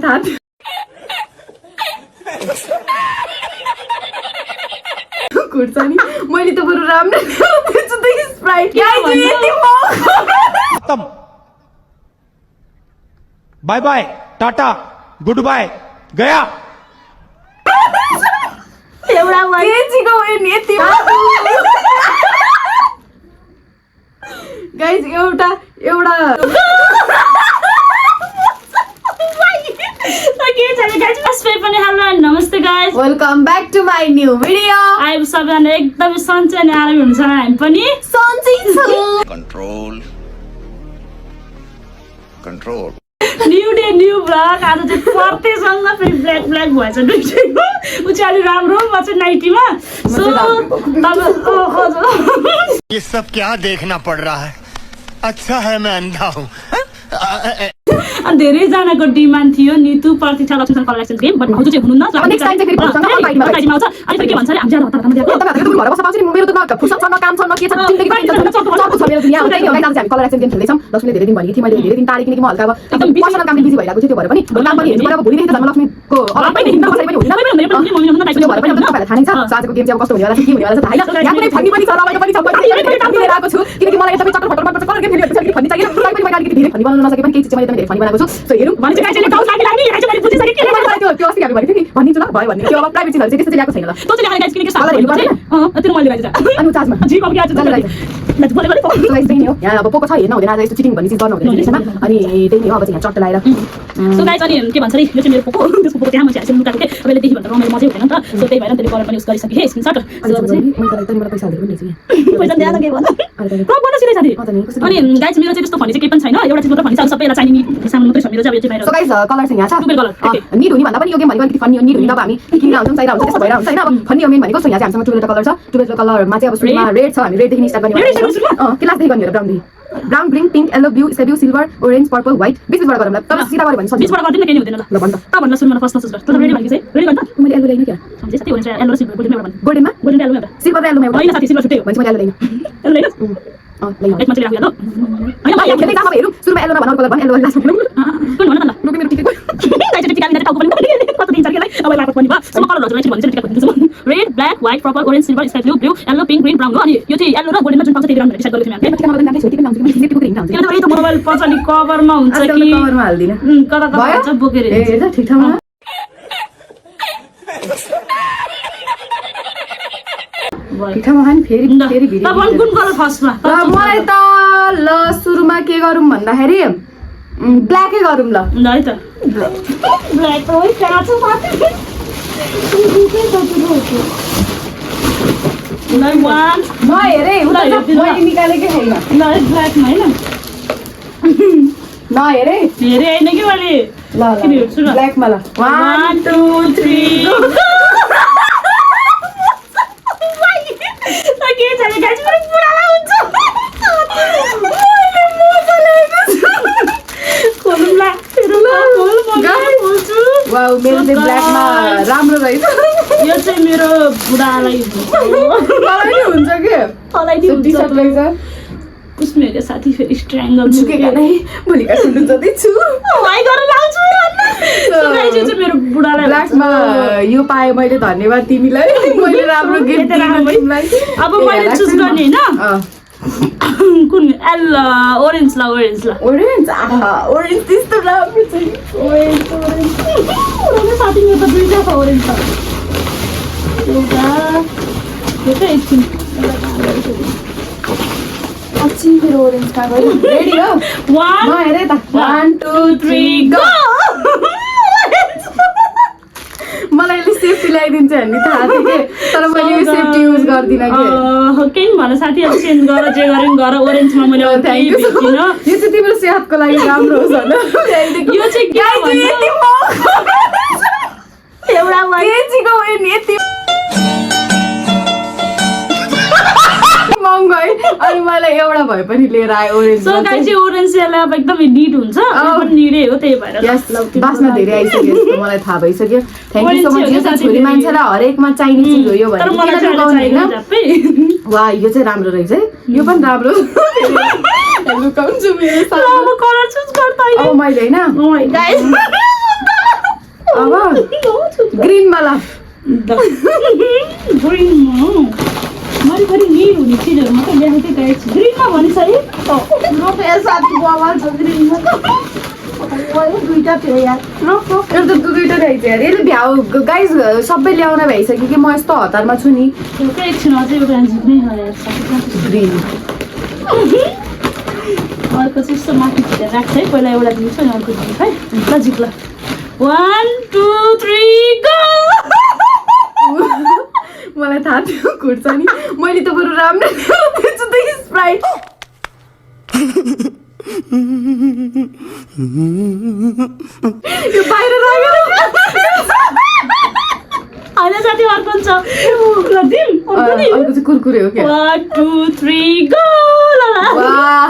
थाहा थियो खुर्सानी मैले त बरु राम्रो स्प्राइट खत्म bye bye tata goodbye गया एउटा केजीको वेन यति गाइस एउटा नमस्ते guys welcome back to my new video आइ सबैजना एकदमै सन्चै अनि आरामी हुनुहुन्छ हामी पनि सन्चै छु control new day new blog आज चाहिँ पर्तेसँग फेरि ब्ल्याक भएछ दुईटैको उ चाहिँ अलि राम्रो म चाहिँ नाइटीमा सो ये सब क्या देखना पड़ रहा है अच्छा है मैं अंधा हूँ धेरैजनाको डिमान्ड थियो नितु प्रतीक्षा लक्ष्मीसँग कलेक्सन गेम बट भाउजू चाहिँ हुनुहुन्न नेक्स्ट टाइम चाहिँ फेरि भाउजूसँग पार्टीमा आउँछ अनि फेरि के भन्छ अरे हामी ज्यादा हतारमा दिएको तपाईहरुको घर बस्न पाउँछ नि मेरो त फुर्सद छ न काम छ न के छ जिन्दगी पनि छ मेरो दुनिया हुन्छ नि गाइस हामी कलर एक्सन गेम खेल्दै छौं लक्ष्मीले धेरै दिन भनेको थियो मैले धेरै दिन टाढी किनकि म हल्का अब एकदम पर्सनल कामले बिजी भइरहेको थियो त्यो भएर पनि काम पनि हेर्नु पर्यो अब भोलिदेखि त झन् लक्ष्मीको अलग पनि हिँड्न कसरी पनि हुँदैन त्यो भएर पनि तपाईलाई थाहा नै छ आजको गेम चाहिँ अब कस्तो हुने वाला छ के हुने वाला छ थाहा हैन यहाँ कुनै फन्नी पनि छ रमाइलो पनि छ म काम लिएर आएको छु किनकि मलाई एकदमै चटर फटर मन पर्छ कलर गेम खेल्नु पर्छ फन्नी चाहियो मलाई पनि मैले अलिकति धेरै फन्नी बनाउन नसके पनि केही चिज चाहिँ मैले धेरै फन्नी बनाएको छु सो हेरौँ भने चाहिँ गाइसले गाउँ लागि लागि गाइस मैले बुझिसके के त्यो अस्ति हामी भनेको थियौ नि भनिदिन्छु ल भयो भन्ने त्यो अब प्राइभेट चिजहरु चाहिँ त्यस्तो चाहिँ ल्याएको छैन ल तो चाहिँ गाइस किनकि कलर हेर्नु पर्दैन त्यो मैले गाइस अनि चार्जमा जी कम क्या चाहिँ लेट्स बोले बोले गाइस त्यही नै हो यहाँ अब पोको छ हेर्न हुँदैन आज यस्तो चिटिङ भन्ने चिज गर्नु हुँदैन त्यसमा अनि त्यही नै हो अब चाहिँ यहाँ चट्ट लाएर सो गाइस अनि के भन्छ रे यो चाहिँ मेरो पोको त्यसको पोको त्यहाँ म चाहिँ लुकाको के अब यसले देखि भन्दा रमाइलो मजै हुँदैन नि त सो त्यही भएर त्यसले कलर पनि युज गरिसके हे स्क्रिनशट अनि चाहिँ मैले त एकदम मलाई पैसा हालेको नि छु यहाँ पैसा दिएर के भन्नु कम गर्न सिधै साथी अनि गाइस मेरो चाहिँ त्यस्तो भन्ने चाहिँ केही पनि छैन एउटा चिज मात्र भन्ने चाहिँ सबैलाई चाहिने सामान मात्रै छ मेरो चाहिँ अब यो चाहिँ बाहिर सो गाइस कलर चाहिँ यहाँ छ टुबेल कलर निड हुने भन्दा पनि यो गेम भनेको अलिकति फन्नी निड हुने अब हामी किनेर आउँछौँ चाहिरहेको हुन्छ त्यस्तो भएर हुन्छ हैन अब फन्नी मेन भनेको सो यहाँ चाहिँ हामीसँग टुबेल कलर छ टुबेल कलरमा चाहिँ अब सुरुमा रेड छ हामी रेडदेखि स्टार्ट गर्ने के लास्टदेखि गर्ने हो ब्राउनदेखि brown green pink yellow blue sky blue silver orange purple white बीचबाट गरौँ ल तर सीधा गरे भने सजिलो बीचबाट गर्दिन केही हुँदैन ल ल भन्न त भन्नु सुन्नु फर्स्ट फर्स्ट त रेडी भनेको चाहिँ रेडी गर्न मैले येलो ल्याइन क्या सम्झे साथी हुन्छ येलो र सिल्भर गोल्डन एउटा गोल्डनमा गोल्डन येलो एउटा सिल्भर र येलोमा एउटा हैन साथी सिल्भर छुट्टै हो भने मैले येलो ल्याइन येलो ल्याइन ल्याइन एक मात्र राख्यो ल हैन भाइ खेल्दै जाम अब हेरौँ सुरुमा येलोमा बनाउनु कलर भने येलो लास्टमा खेलौँ कुन भन न ल रुपी मेरो टिकट गाइस टिका लिएर टाउको पनि कति दिन चर्केलाई अब लागत पनि भयो सबै कलरहरु चाहिँ भन्छ टिका भन्छु red black white purple orange silver sky blue yellow pink green brown हो अनि यो चाहिँ येलो र गोल्डनमा जुन पाउँछ त्यही रङहरु डिसाइड गरेको थियौ हामीले टिका मलाई नाम छोटी पनि आउँछ कि सिलेक्ट गरेर हिँड्न हुन्छ किन त यो मोबाइल पछाडी कभरमा हुन्छ कि कभरमा हाल्दिन कता कता हुन्छ बोकेर ए हेर ठीक ठाउँमा ठीक ठाउँमा खान फेरि फेरि भिडियो त भन कुन कलर फर्स्टमा मलाई त ल सुरुमा के गरौँ भन्दाखेरि ब्ल्याकै गरौँ ल ल है त ब्ल्याक त होइ कहाँ छ साथी ल वान म हेरे उता मैले निकालेकै छैन ल ब्ल्याकमा हैन न हेरे हेरे हैन कि मैले ल ल ब्ल्याकमा ल 1 2 3 के छैन गाइस मेरो बुढाला हुन्छ खोल्नुला फेरुला बोल बोल्छु वाउ मेरो चाहिँ ब्ल्याकमा राम्रो रहेछ यो चाहिँ मेरो बुढालाई हुन्छ मलाई नि हुन्छ के मलाई नि हुन्छ टी-शर्ट रहेछ उसको मेरो साथी फेरि स्ट्राङ्गल झुकेका नै भोलिका सुन्नु जति छु वाइ गरेर लाउँछु सो गाइस यो चाहिँ मेरो बुढालाई ब्ल्याकमा यो पाए मैले धन्यवाद तिमीलाई मैले राम्रो गिफ्ट दिनु तिमीलाई अब मैले चुज गर्ने हैन कुन एल ऑरेंज ला ऑरेंज आहा ऑरेंज त्यस्तो राम्रो छ ऑरेंज साथी मेरो त दुईटा छ ऑरेंज छ एउटा यो चाहिँ एकछिन अच्छी फिर ऑरेंज का गयो रेडी हो 1 म हेरे त 1 2 3 गो मलाई यसले सेफ्टी ल्याइदिन्छ भन्ने थाहा थियो के तर मैले यो सेफ्टी युज गर्दिन के केही भन साथीहरु चेन्ज गर जे गरे गर ऑरेन्जमा मैले थ्यांक यू यो चाहिँ तिम्रो सेहतको लागि राम्रो हो हैन यो चाहिँ के एउटा केजीको वेन यति महँगो है अनि मलाई एउटा भए पनि लिएर आयो ओरेन्ज सो गाइस यो ओरेन्ज चाहिँ अब एकदमै नीड हुन्छ पनि नीडै हो त्यही भएर बास्न धेरै आइसक्यो जस्तो मलाई थाहा भइसक्यो थ्यांक यू सो मच यो चाहिँ छोरी मान्छेलाई हरेकमा चाहिने चिज हो यो तर मलाई चाहिँ वाह यो चाहिँ राम्रो रहेछ है यो पनि राम्रो लुकाउँछु मेरो अब कलर चुज गर्दै अब मैले हैन गाइस अब ग्रीनमा ल ग्रिनमा वरिपरि निर हुने चिजहरू मात्रै ल्याएको थिएँ गाइस ग्रिनमा भनिस है साथीको आवाज हो ग्रीनमा दुईटा थियो यार एउटा त दुईटा ल्याइछ यार यसले भ्याउ गाइस सबै ल्याउन भइसक्यो कि म यस्तो हतारमा छु नि एउटै एकछिन अझै एउटा जित्नै ग्रीन अर्को चाहिँ यस्तो माथि झिकेर राख्छ है पहिला एउटा दिन्छ अनि अर्को दिन्छ है ल जित ल 1 2 3 गो मलाई थाहा थियो खुट्छ नि मैले त बरु राम्रो ल्याउँदैछु त स्प्राइट यो बाहिर राखेर होइन साथी अर्को हुन्छ ल दिम अर्को चाहिँ कुरकुरे हो क्या 1 2 3 गो ल ल वाह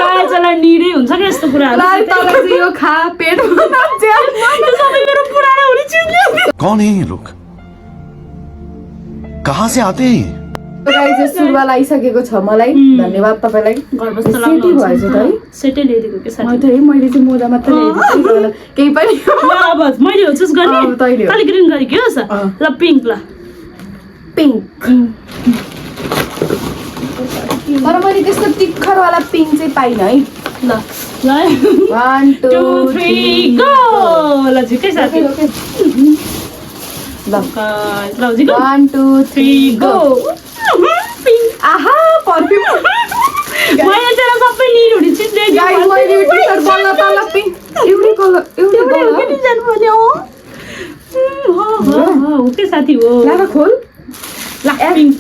गाइजलाई निडै हुन्छ क्या यस्तो कुराहरू तँलाई चाहिँ यो खा पेटमा नाच्छ यो सबै मेरो पुरानो हुने चिजले कौन है ये लोग कहाँ से आते हैं गाइस सुरुवाल आइसकेको छ मलाई धन्यवाद तपाईलाई गर्वस्त सेटी भएछ त है सेटै ल्याइदिएको के साथी मैले चाहिँ मोजा मात्र ल्याइदिएको केही पनि अब मैले हो चुज गर्ने अब तैँले हो। खाली ग्रिन गरे के हो ल पिङ्क ल पिङ्क तर मैले त्यस्तो टिक्खरवाला पिङ्क चाहिँ पाइनँ है ल ल 1 2 3 गो ल झिकै साथी ल ल झिको 1 2 3 गो पिङ्क आहा परफ्युम मैले तेरो सबै निड हुने चिज गाइस मैले यो टी-शर्ट बल्ल तल पिङ्क एउटै कलर के जानु पर्ने हो ओके साथी हो लागा खोल ल पिङ्क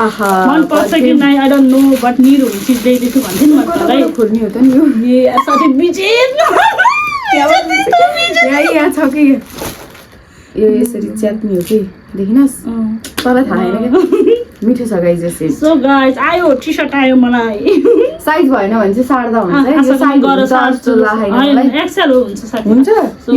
आहा मन पर्छ कि नाइ I don't know but need हुने चिज ल्याइदिएको भन्थे नि मलाई खोल्ने हो त नि यो ए साथी बिजेन यहाँ छ कि यो यसरी च्यात्ने हो कि देखिनस् तँलाई थाहा छैन क्या मिठो छ गाइस यसरी सो गाइस आयो टी सर्ट आयो मलाई साइज भएन भने चाहिँ सार्दा हुन्छ है यो साइज हुन्छ होइन एक्सेल हो हुन्छ साथी हुन्छ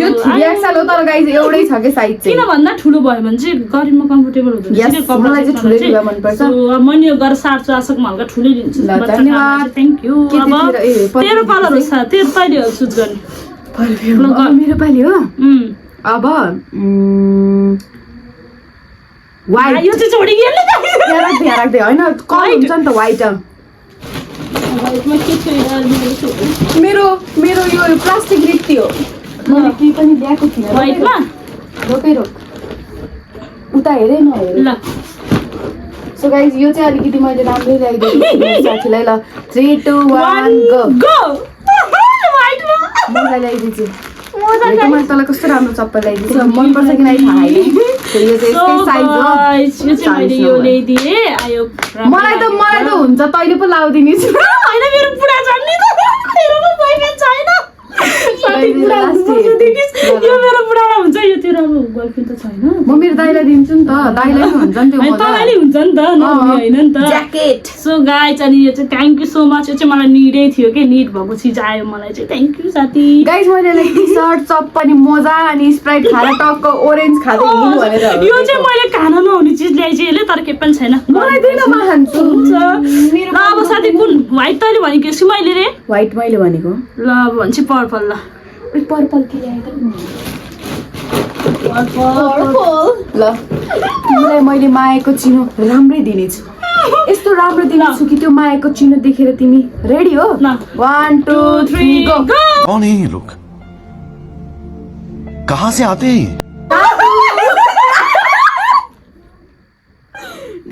यो 3XL हो तर गाइस एउटै छ के साइज चाहिँ किन भन्दा ठुलो भयो भने चाहिँ गरिमा कम्फर्टेबल हुँदैन Yes, मलाई चाहिँ ठुलै लुगा मन पर्छ। मैले यो गरेर सार्छु आशकमा हल्का ठुलै लिन्छु ल, धन्यवाद। थ्याङ्क यू के अब त्यतिर- ए, पत्ती तेरो कलर हो चाहिँ- सा तेरो तैँले हो चुज गर्ने अब मेरो पाली हो अब व्हाइट यो चाहिँ छोडी गेल यहाँ राख्दै होइन कलर हुन्छ नि त व्हाइट व्हाइटमा के छ यार मेरो मेरो यो प्लास्टिक रिक्ति हो मैले केही पनि ल्याएको थिइनँ व्हाइटमा रोकै रोक उता हेरे नहेरे ल सो गाइस यो चाहिँ अलिकति मैले राम्रै ल्याइदिएको छु साथीलाई ल 3 2 1 गो गो व्हाइटमा मलाई ल्याइदिन्छु मजा हेर मैले तँलाई कस्तो राम्रो चप्पल ल्याइदिन्छु मन पर्छ कि नै थाहा छैन फेरि यो चाहिँ यस्तै साइज हो यो चाहिँ मैले यो ल्याइदिएँ आयो मलाई त हुन्छ तैँले पो लाउदिनी छु होइन मेरो पुरा छ नि त तेरो पो बोयफ्रेन्ड छैन साथी पुरा हुन्छ देखिस् यो मेरो पुरानो हुन्छ यो तेरो अब बोयफ्रेन्ड त छैन म मेरो दाइलाई दिन्छु नि त दाइलाई नि हुन्छ नि त्यो होइन मजा तँलाई हुन्छ नि त नहुने होइन नि त ज्याकेट सो गाइस अनि यो चाहिँ थ्याङ्क यू सो मच यो चाहिँ मलाई निडै थियो कि निड भएको चिज आयो मलाई चाहिँ थ्याङ्क यू साथी गाइस मैले टी सर्ट चप पनि मोजा अनि स्प्राइट खाएर टक्क ओरेन्ज खाँदै हिँड्नु भनेर यो चाहिँ मैले खान नहुने चिज ल्याइछ यसले तर के पनि छैन मलाई दिन म खान्छु ल अब साथी कुन व्हाइट तैँले भनेको कि मैले रे व्हाइट मैले भनेको ल अब भन्छ पर्पल ल पर्पल के ल्याएको ल तिमीलाई मैले मायाको चिनो राम्रै दिनेछु यस्तो राम्रो दिनेछु कि त्यो मायाको चिनो देखेर तिमी रेडी हो ल 1 2 3 गो कौन है ये लोग कहाँ से आते हैं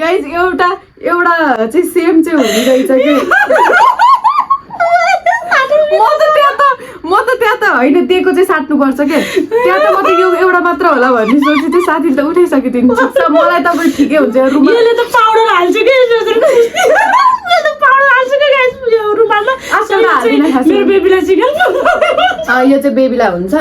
गाइस एउटा चाहिँ सेम चाहिँ हुने रहेछ कि म त त्यहाँ त होइन दिएको चाहिँ साट्नुपर्छ के त्यहाँ त म त यो एउटा मात्र होला भन्ने सोचे त्यो साथीले त उठाइसक्यो त्यो मलाई तपाईँ ठिकै हुन्छ रुममा यसले त पाउडर हाल्छ कि पाउडर हाल्छ कि गाइस यो रुमालमा आजकल हाल्दिनँ खासै। मेरो बेबीलाई सिकाउनु यो चाहिँ बेबीलाई हुन्छ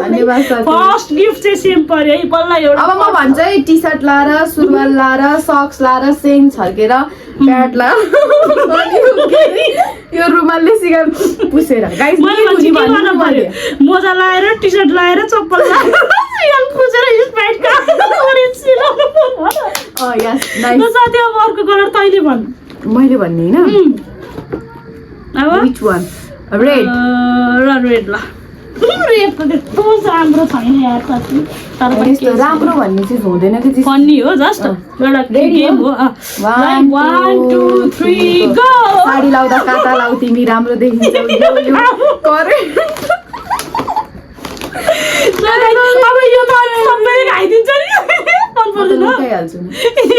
धन्यवाद साथी फर्स्ट गिफ्ट चाहिँ सेम पर्यो है बल्ल एउटा अब म भन्छु है टी सर्ट लाएर सुरुवाल लाएर सक्स लाएर सेङ छर्केर प्यान्ट लाएर यो रुमालले सिगा पुसेर गाइस मैले भन्छ के गर्नु पर्यो मोजा लाएर टी सर्ट लाएर चप्पल लाएर सिगाल पुसेर स्प्राइट ओरेन्ज सिलाउनु पर्यो यस नाइस ल साथी अब अर्को कलर तैँले भन् मैले भन्ने होइन अब which one रेड र रेड ल रेडको त्यस्तो राम्रो छैन यार साथी तर पनि यस्तो राम्रो भन्ने चिज हुँदैन कि चिज फन्नी हो जस्ट एउटा गेम हो 1 2 3 गो साडी लाउँदा काटा लाउ तिमी राम्रो देखिन्छौ यो करेक्ट अब यो त सबैले खाइदिन्छ नि मन पर्दैन लुकाइहाल्छु नि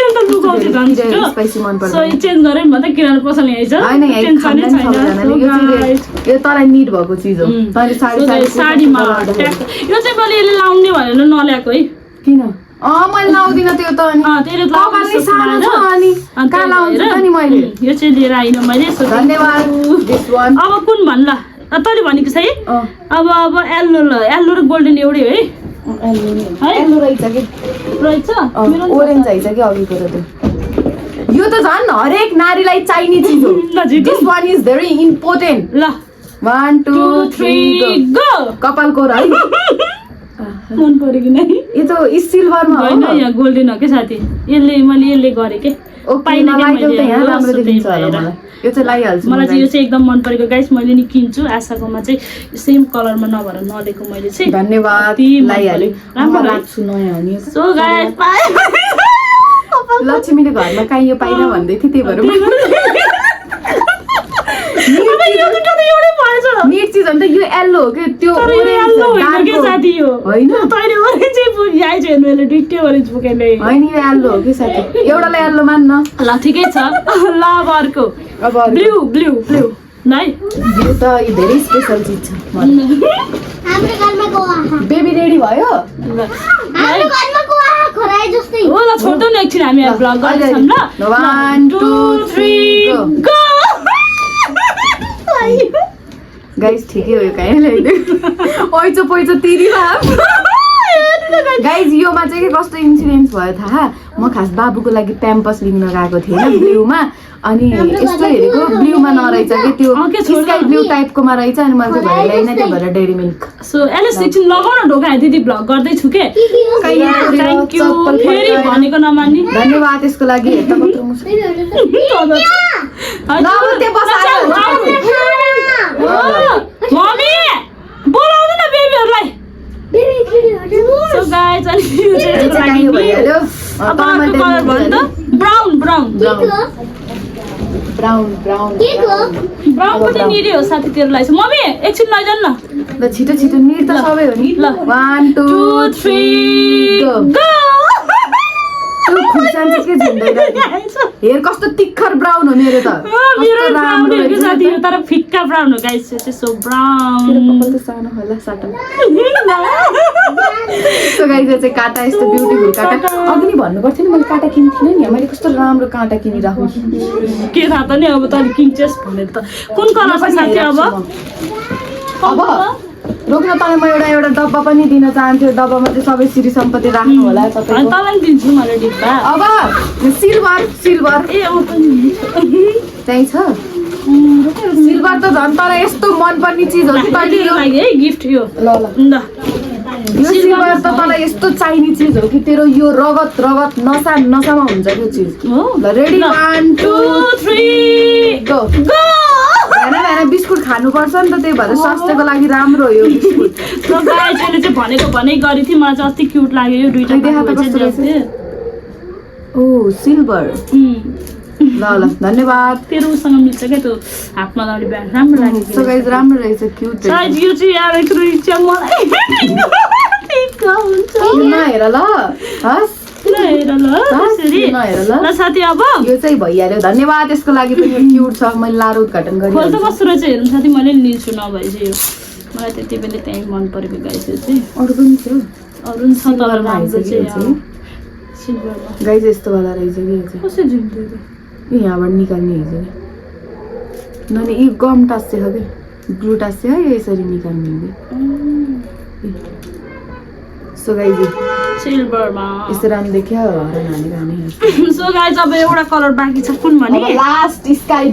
यो त लुकाउँछ झन् स्पाइसी मन पर्दैन सो यो चेन्ज गरेँ भन्दा किराना पसलले आइज हैन यहाँ खान्न नि सबैजनाले यो चाहिँ यो तँलाई निड भएको चिज हो तैँले साडीमा यो चाहिँ मैले यसले लाउने भनेर नल्याएको है किन मैले लाउँदिनँ त्यो त अनि तेरो कपालै सानो छ अनि कहाँ लाउँछु त नि मैले यो चाहिँ लिएर आइन मैले धन्यवाद दिस वान अब कुन भन्ला तैँले भनेको छ है अब एल्लो र गोल्डन एउटै है एल्लो रहेछ कि रहेछ ओरेन्ज रहेछ कि अघिको त त्यो यो त झन् हरेक नारीलाई चाहिने चिज हो this one is very important ल 1 2 3 गो कपालको है मन पर्यो कि नै यो त सिल्भरमा होइन यहाँ गोल्डन हो के साथी मैले यसले गरेँ के पाइन यहाँ राम्रो देखिन्छ होला मलाई यो चाहिँ लगाइहाल्छु मलाई चाहिँ यो चाहिँ एकदम मन परेको गाइस मैले नि किन्छु आशाकोमा चाहिँ सेम कलरमा नभएर नलिएको मैले चाहिँ धन्यवाद लगाइहालेँ राम्रो लाग्छु नयाँ हो नि सो गाइस लक्ष्मीले घरमा काहीँ यो पाइन भन्दै थिएँ त्यही भएर निट चिज अन्त यो एल्लो हो कि त्यो होइन होइन होइन यो एल्लो हो कि साथी एउटालाई एल्लो मान्न ल ठिकै छ ल अब अर्को अब ब्लू ब्लू ब्लू नै यो त यो धेरै स्पेसल चिज छ हाम्रो घरमा गोवा बेबी रेडी भयो हाम्रो घरमा गोवा खराए जस्तै हो ल छोड्दौ न एकछिन हामी ब्लग गर्छौँ ल 1 2 3 गो गाइस ठिकै हो यो काहीँ ल्याइदियो पैचो पैचो तिरिमा गाइज योमा चाहिँ के कस्तो इन्सिडेन्ट भयो थाहा म खास बाबुको लागि प्याम्पस लिन गएको थिएँ होइन ब्लूमा अनि यस्तो हेरेको ब्लूमा नरहेछ कि त्यो स्काई ब्लू टाइपकोमा रहेछ अनि मैले त्यो भएर ल्याइन त्यो भएर डेरी मिल्क सो एलिस एकछिन लगाउन ढोका दिदी ब्लग गर्दैछु के थ्याङ्क यू फेरि भनेको नमान्ने धन्यवाद यसको लागि हेर्दा मात्र मुस्क मम्मी बोलाउनु न बेबीहरूलाई सो गाइस अनि यो चाहिँ भइहाल्यो अब अर्को कलर भन्नु त brown brown brown brown brown पनि निरी हो साथी तेरो लागि मम्मी एकछिन लैजान न ल छिटो छिटो निर त सबै हो नि ल 1 2 3 गो खुर्सानी चाहिँ के झुन्दैन हेर कस्तो तिखर ब्राउन हो मेरो त मेरो ब्राउन हो के साथी हो तर फिक्का ब्राउन हो गाइस इट्स सो ब्राउन कपाल त सानो होला साटो सो गाइस यो चाहिँ काटा यस्तो ब्युटिफुल काटा अघि नि भन्नु पर्थ्यो नि मैले काटा किन्थिनँ नि मैले कस्तो राम्रो काटा किनिराखौँ के थाहा त नि अब त किन्छस् भनेर त कुन कलर छ साथी अब रोक्न तँलाई म एउटा डब्बा पनि दिन चाहन्छु डब्बामा चाहिँ सबै श्री सम्पत्ति राख्नु होला तपाईँको तँलाई दिन्छु मैले डिब्बा अब सिल्भर ए अब पनि चाहिँ छ सिल्भर त झन् तर यस्तो मनपर्ने चिज हो कि तैँले यो लागि है गिफ्ट यो ल यो सिल्भर त तँलाई यस्तो चाहिने चिज हो कि तेरो यो रगत नसामा हुन्छ त्यो चिज ल रेडी 1 2 3 गो भएन बिस्कुट खानुपर्छ नि त त्यही भएर स्वास्थ्यको लागि राम्रो हो यो बिस्कुट गाइसले चाहिँ भनेकै गरी थिएँ मलाई चाहिँ अस्ति क्युट लाग्यो यो दुईटा देखा त कस्तो रहेछ ओ सिल्भर ल धन्यवाद तेरो उसँग मिल्छ क्या त्यो हातमा लगाउने ब्यान्ड राम्रो लाग्यो सो गाइस राम्रो रहेछ क्युट साइज यो चाहिँ यार एकरो इच्छा मलाई ठिक हुन्छ नहेर ल हस् नहेर ल ल साथी अब यो चाहिँ भइहाल्यो धन्यवाद यसको लागि पनि क्युट छ मैले लाएर उद्घाटन खोल त गरेँ कस्तो रहेछ हेर्नु साथी मैले लिन्छु नभए चाहिँ यो मलाई त्यति बेला त्यहीँ मन परेको गाइस यो चाहिँ अरू पनि थियो अरू पनि छ तर राम्रो चाहिँ सिल्भरमा गाइस यस्तो वाला रहेछ कि यो चाहिँ कसरी झुम्दै यहाँबाट निकाल्ने हिजो ननि यी गम टाँस्छ क्या ब्लू टाँस्छ है यसरी निकाल्ने सो गाइस सिल्भरमा यस्तो राम्रो देखियो नानी सो गाइस अब एउटा कलर बाँकी छ कुन भने लास्ट स्काई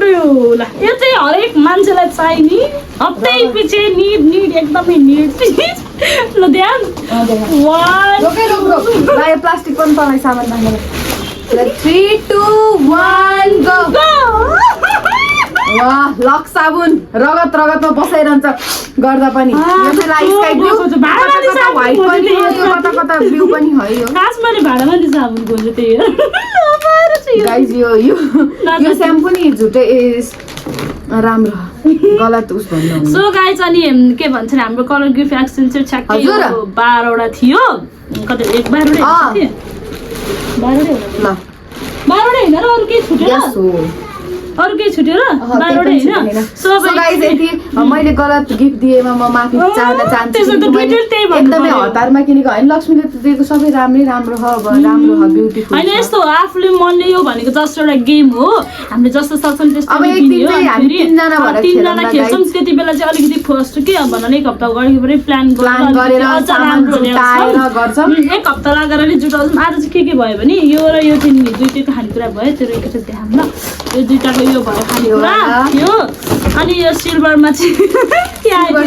ब्लू ल यो चाहिँ हरेक मान्छेलाई चाहिने हप्तै पछि निड एकदमै निड ल ध्यान 1 प्लास्टिक पनि तँलाई सामान राखेर 3 2 1 गो वाह लक साबुन रगत रगतमा बसाइरहन्छ गर्दा पनि यो चाहिँ लाइट स्काई ब्लू व्हाइट पनि हो यो कता कता ब्लू पनि हो यो खास मैले भाडामा नि साबुन खोल्नु त्यही हो गाइस यो स्याम्पू नि झुटै राम्रो गलत उस भन्नु सो गाइस अनि के भन्छन् हाम्रो कलर गिफ्ट एक्सचेन्ज चाहिँ ठ्याक्कै 12 वटा थियो कति 12 वटा थियो 12 वटा ल 12 वटा हैन र अरु के छुट्यो यस हो अरु के छुट्यो र 12 वटा हैन सो गाइस यति मैले गलत गिफ्ट दिएमा म माफी चाहन चाहन्छु त्यसो त डिटेल त्यही भन्नु एकदमै हतारमा किनेको हैन लक्ष्मीले दिएको सबै राम्रै राम्रो हो राम्रो हो ब्युटीफुल हैन यस्तो आफूले मनले यो भनेको जस्ट एउटा गेम हो हामीले जस्तो सक्छौं त्यस्तो अब एक दिन चाहिँ हामी तीनजना भएर तीनजना खेल्छौं त्यति बेला चाहिँ अलिकति फर्स्ट के भन्नाले एक हप्ता अगाडि पनि प्लान गरेर सामान जुटाएर गर्छौं एक हप्ता लागेर नि जुटाउँछौं आज चाहिँ के भयो भने यो र यो चाहिँ दुईटैको खानेकुरा भयो त्यो एकैचोटि देखाउँ ल यो दुईटाको यो भयो खानेकुरा यो अनि यो सिल्भरमा चाहिँ के आयो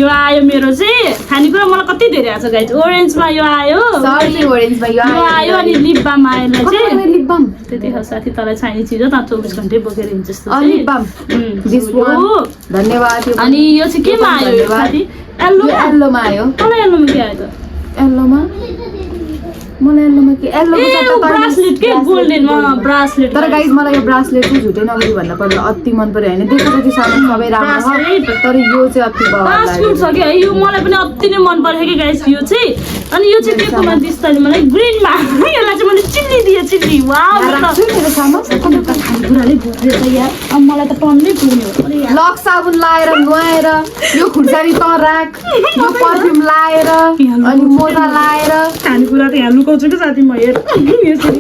यो आयो मेरो चाहिँ खानेकुरा मलाई कति धेरै आछ गाइस ओरेन्जमा यो आयो सर्ली ओरेन्जमा यो आयो अनि लिप बाम आयो चाहिँ लिप बाम त्यति हो साथी तँलाई चाहिने चिज हो त 24 घण्टै बोकेर हिँड्छ जस्तो लिप बाम दिस वान धन्यवाद अनि यो चाहिँ केमा आयो साथी येल्लोमा आयो मलाई येल्लोमा के आयो त येल्लोमा मलाई येल्लोमा के येल्लोको ब्रासलेट के गोल्डनमा ब्रासलेट तर गाइस मलाई यो ब्रासलेट चाहिँ झुटै नगरी भन्न पर्यो अति मन पर्यो हैन देखेको जति सामान सबै राम्रो छ तर यो चाहिँ अति पाँच क्युट छ के यो मलाई पनि अति नै मन परेको कि गाइस यो चाहिँ अनि यो चाहिँ केकोमा दिस्तले मलाई ग्रीनमा यसलाई चाहिँ मैले चिल्ली दिए चिल्ली वाउ मेरो सामान खानेकुराले भरेछ यार अब मलाई त टन्नै पुग्ने हो लक साबुन लाएर नुहाएर यो खुर्सानी त राख यो परफ्युम लाएर अनि मोजा लाएर खानेकुरा त यहाँ लुकाउँछु कि साथी म हेर यसरी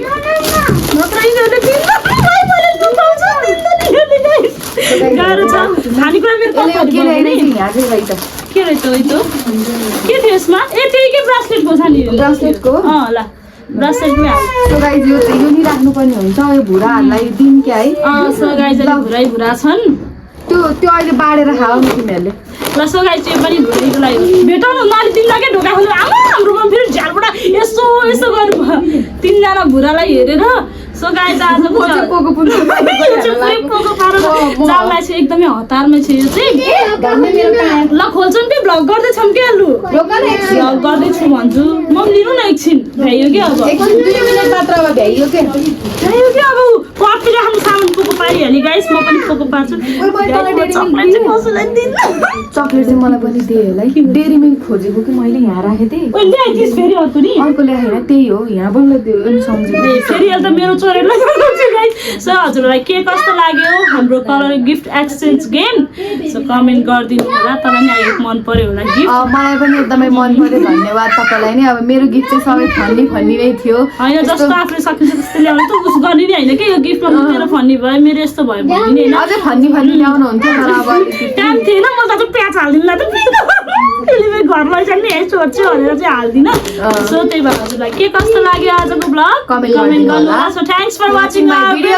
गाह्रो छ खानेकुरा मेरो के ल्याइरहेछ यहाँ चाहिँ भाइ त के रहेछ है त के थियो यसमा ए त्यही के ब्रासलेटको छ नि ब्रासलेटको ल ब्रासलेटमै हाल सो गाइस यो चाहिँ यो नि राख्नुपर्ने हुन्छ यो भुराहरूलाई दिन क्या है सो गाइस अहिले भुरा छन् त्यो अहिले बाडेर खाऊ न तिमीहरूले ल सो गाइस यो पनि भुराइको लागि भेटाउनु नाली तिनलाई ढोका खोलेर आमा हाम्रोमा फेरि झ्यालबाट यसो यसो गर्नु तीनजना भुरालाई हेरेर सो गाइस आज जामलाई चाहिँ एकदमै हतारमा छ यो चाहिँ ल खोल्छौँ कि भ्लग गर्दैछौँ कि लु भ्लग गर्दैछु भन्छु म पनि लिनु न एकछिन भ्याइयो कि अब भ्याइयो के अब पट्टी राख्नु सामान पोको पारिहालेँ गाइस म पनि पोको पार्छु चक्लेट चाहिँ मलाई पनि दिए होला है डेरी मिल्क खोजेको कि मैले यहाँ राखेँ थिएँ फेरि अर्को नि अर्को ल्याएर त्यही हो यहाँ बल्ल त्यो सम्झेको फेरि अहिले त मेरो चोरेलाई सो हजुरलाई के कस्तो लाग्यो हाम्रो colour gift exchange game so comment गरिदिनु होला तपाईँ नि मन पर्यो होला गिफ्ट मलाई पनि एकदमै मन पर्यो धन्यवाद तपाईँलाई नै अब मेरो गिफ्ट चाहिँ सबै फन्नी फन्नी नै थियो होइन जस्तो आफूले सकिन्छ त्यस्तो ल्याउनु त उस गर्ने नि होइन कि यो गिफ्टमा मेरो फन्नी भयो मेरो यस्तो भयो भने नि होइन अझै फन्नी फन्नी ल्याउनु हुन्थ्यो तर अब टाइम थिएन म त प्याज हालिदिनुलाई त त्यसले घरमा जाने है छोड्छु भनेर चाहिँ हाल्दिनँ सो त्यही भएर हजुरलाई के कस्तो लाग्यो आजको ब्लग कमेन्ट गर्नु होला so thanks for watching my video